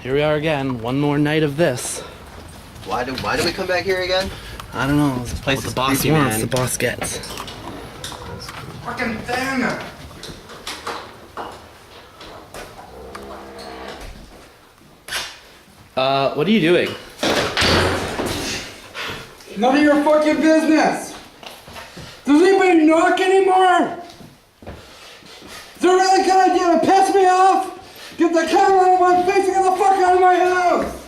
here we are again. One more night of this. Why do we come back here again? I don't know. This place the boss creepy, wants, man. the boss gets. Fucking thing! What are you doing? None of your fucking business! Does anybody knock anymore? Is it really a good idea to piss me off? Get the camera out of my face and get the fuck out of my house!